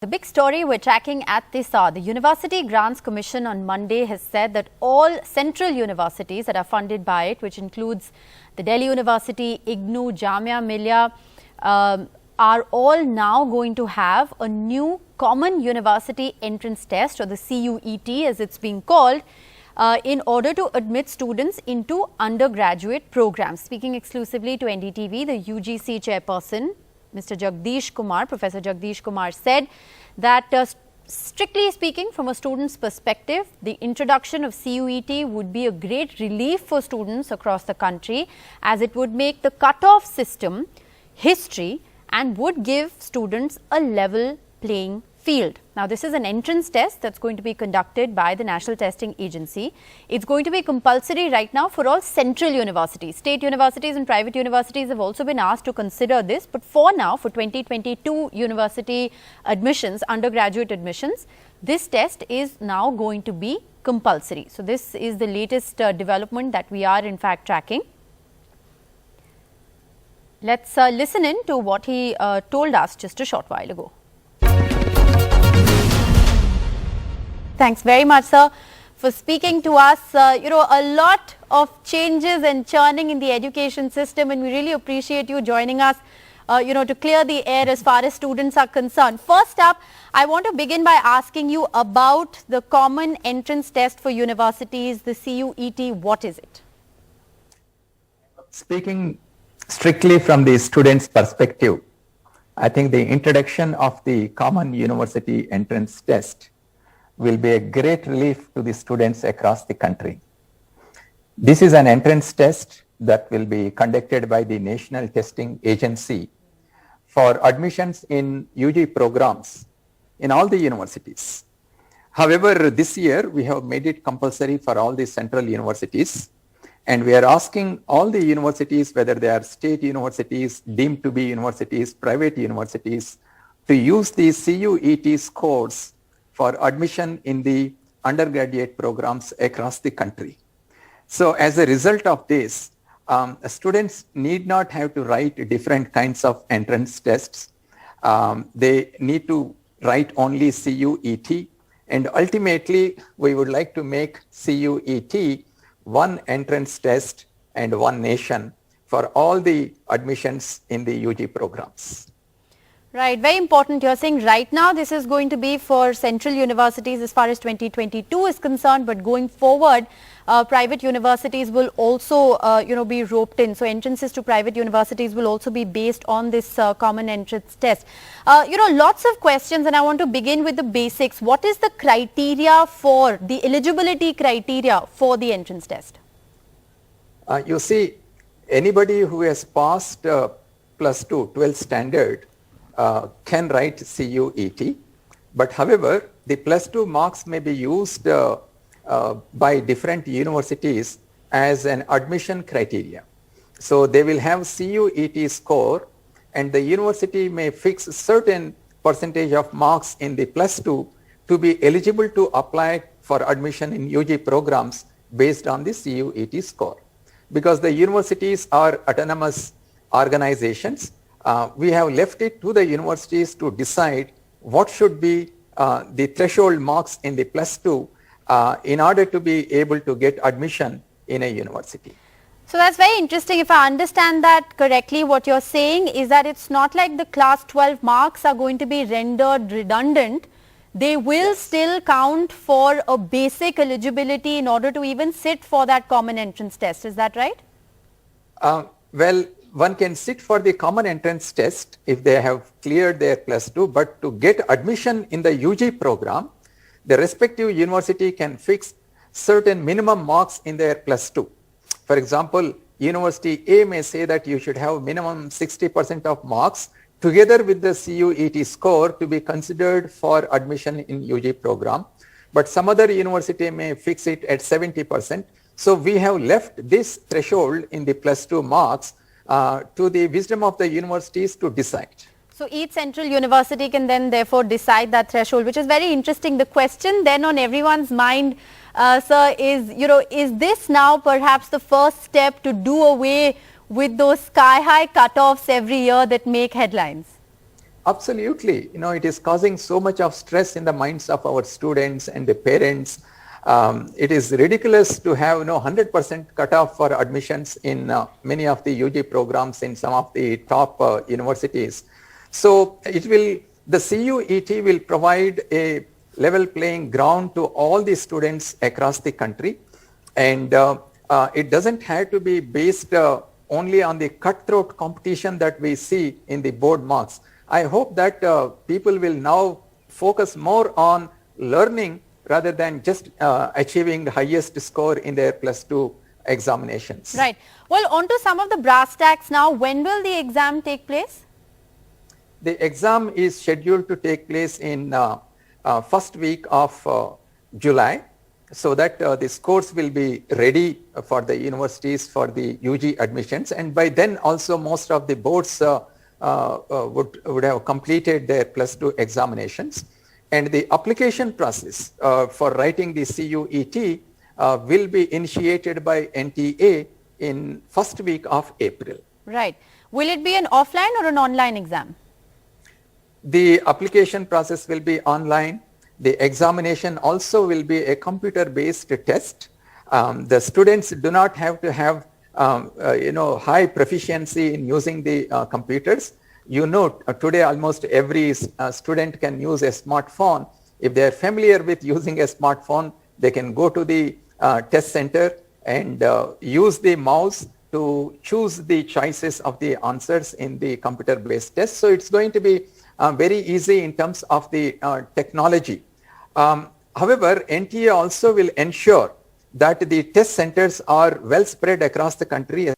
The big story we're tracking at this hour, the University Grants Commission on Monday has said that all central universities that are funded by it, which includes the Delhi University, IGNOU, Jamia Millia, are all now going to have a new common university entrance test, or the CUET as it's being called, in order to admit students into undergraduate programs. Speaking exclusively to NDTV, the UGC chairperson, Mr. Jagdish Kumar, Professor Jagdish Kumar, said that strictly speaking, from a student's perspective, the introduction of CUET would be a great relief for students across the country, as it would make the cutoff system history and would give students a level playing field. Now, this is an entrance test that's going to be conducted by the National Testing Agency. It's going to be compulsory right now for all central universities. State universities and private universities have also been asked to consider this. But for now, for 2022 university admissions, undergraduate admissions, this test is now going to be compulsory. So, this is the latest development that we are in fact tracking. Let's listen in to what he told us just a short while ago. Thanks very much, sir, for speaking to us. A lot of changes and churning in the education system, and we really appreciate you joining us, to clear the air as far as students are concerned. First up, I want to begin by asking you about the common entrance test for universities, the CUET. What is it? Speaking strictly from the student's perspective, I think the introduction of the common university entrance test will be a great relief to the students across the country. This is an entrance test that will be conducted by the National Testing Agency for admissions in UG programs in all the universities. However, this year we have made it compulsory for all the central universities, and we are asking all the universities, whether they are state universities, deemed to be universities, private universities, to use the CUET scores for admission in the undergraduate programs across the country. So as a result of this, students need not have to write different kinds of entrance tests. They need to write only CUET, and ultimately we would like to make CUET one entrance test and one nation for all the admissions in the UG programs. Right, very important. You're saying right now this is going to be for central universities as far as 2022 is concerned, but going forward, private universities will also, be roped in. So entrances to private universities will also be based on this common entrance test. Lots of questions, and I want to begin with the basics. What is the criteria for the eligibility criteria for the entrance test? You see, anybody who has passed plus 2, 12th standard can write CUET, but however, the plus 2 marks may be used by different universities as an admission criteria. So they will have CUET score, and the university may fix certain percentage of marks in the plus 2 to be eligible to apply for admission in UG programs based on the CUET score. Because the universities are autonomous organizations, we have left it to the universities to decide what should be the threshold marks in the plus 2 in order to be able to get admission in a university. So that's very interesting. If I understand that correctly, what you're saying is that it's not like the class 12 marks are going to be rendered redundant. They will still count for a basic eligibility in order to even sit for that common entrance test. Is that right? Well, one can sit for the common entrance test if they have cleared their plus 2, but to get admission in the UG program, the respective university can fix certain minimum marks in their plus 2. For example, University A may say that you should have minimum 60% of marks together with the CUET score to be considered for admission in UG program, but some other university may fix it at 70%. So we have left this threshold in the plus 2 marks to the wisdom of the universities to decide. So each central university can then therefore decide that threshold, which is very interesting. The question then on everyone's mind, sir, is, is this now perhaps the first step to do away with those sky-high cutoffs every year that make headlines? Absolutely. It is causing so much of stress in the minds of our students and the parents. It is ridiculous to have 100% cutoff for admissions in many of the UG programs in some of the top universities. So the CUET will provide a level playing ground to all the students across the country, and it doesn't have to be based only on the cutthroat competition that we see in the board marks. I hope that people will now focus more on learning rather than just achieving the highest score in their +2 examinations. Right. Well, on to some of the brass tacks now. When will the exam take place? The exam is scheduled to take place in first week of July, so that the scores will be ready for the universities for the UG admissions, and by then also most of the boards would have completed their +2 examinations, and the application process for writing the CUET will be initiated by NTA in first week of April. Right. Will it be an offline or an online exam? The application process will be online. The examination also will be a computer-based test. The students do not have to have high proficiency in using the computers. Today almost every student can use a smartphone. If they are familiar with using a smartphone, they can go to the test center and use the mouse to choose the choices of the answers in the computer-based test. So it's going to be very easy in terms of the technology. However, NTA also will ensure that the test centers are well spread across the country.